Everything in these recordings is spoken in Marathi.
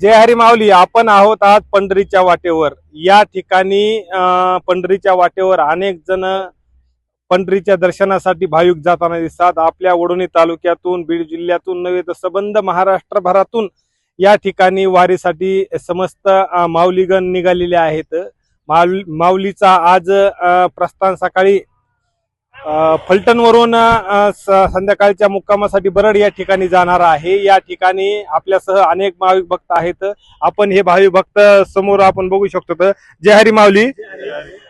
जय हरी माऊली. आपण आहोत आज पंढरीच्या वाटेवर. या ठिकाणी पंढरीच्या वाटेवर अनेक जण पंढरीच्या दर्शनासाठी भाविक जाताना दिसतात. आपल्या वडोणी तालुक्यातून, बीड जिल्ह्यातून नव्हे तर संबंध महाराष्ट्रभरातून या ठिकाणी वारीसाठी समस्त माऊलीगण निघालेले आहेत. माऊलीचा आज प्रस्थान सकाळी फलटणवरून संध्याकाळच्या मुक्कामासाठी बरड या ठिकाणी जाणार आहे. या ठिकाणी आपल्यासह अनेक भाविक भक्त आहेत. आपण हे भाविक भक्त समोर आपण बघू शकतो. जय हरी माऊली.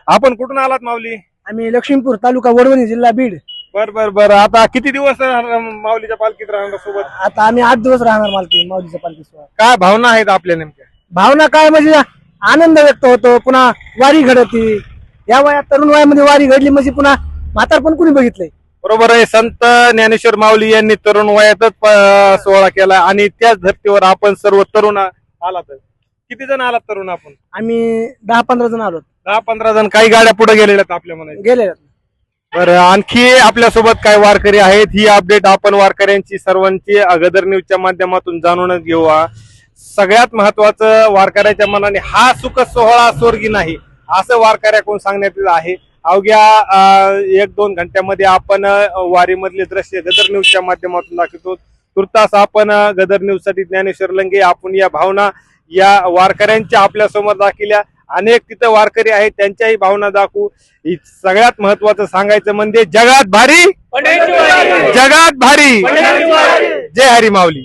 आपण कुठून आलात माऊली? आम्ही लक्ष्मीपूर तालुका वडवणी जिल्हा बीड. बर. आता किती दिवस माऊलीच्या पालखीत राहणार सोबत? आता आम्ही 8 दिवस राहणार माऊलीच्या पालखीसोबत. काय भावना आहेत आपल्या नेमक्या? भावना काय म्हणजे आनंद व्यक्त होतो. पुन्हा वारी घडती. या वयात तरुण वयामध्ये वारी घडली म्हणजे पुन्हा म्हातारपण कुणी बघितलंय? बरोबर आहे. संत ज्ञानेश्वर माऊली यांनी तरुण वयातच सोहळा केला आणि त्याच धर्तीवर आपण सर्व तरुण आलात. किती जण आलात तरुण? आपण आम्ही 10-15 जण आलो. 10-15 जण. काही गाड्या पुढे गेलेल्या आपल्या मनात गेले. बरं, आणखी आपल्यासोबत काय वारकरी आहेत? ही अपडेट आपण वारकऱ्यांची सर्वांची गदर न्यूजच्या माध्यमातून जाणूनच घेऊ. सगळ्यात महत्वाचं, वारकऱ्याच्या मनाने हा सुख सोहळा स्वर्गी नाही असं वारकऱ्याकडून सांगण्यात येत आहे. अवघ्या 1-2 घंट्यामध्ये आपण वारी मधले दृश्य गदर न्यूजच्या माध्यमातून दाखवतो. तुर्तास आपण गदर न्यूज साठी ज्ञानेश्वर लंगे आपण या भावना या वारकऱ्यांच्या आपल्या समोर दाखवल्या. अनेक तिथं वारकरी आहेत, त्यांच्याही भावना दाखवू. सगळ्यात महत्वाचं सांगायचं म्हणजे जगात भारी, जगात भारी. जय हरी माऊली.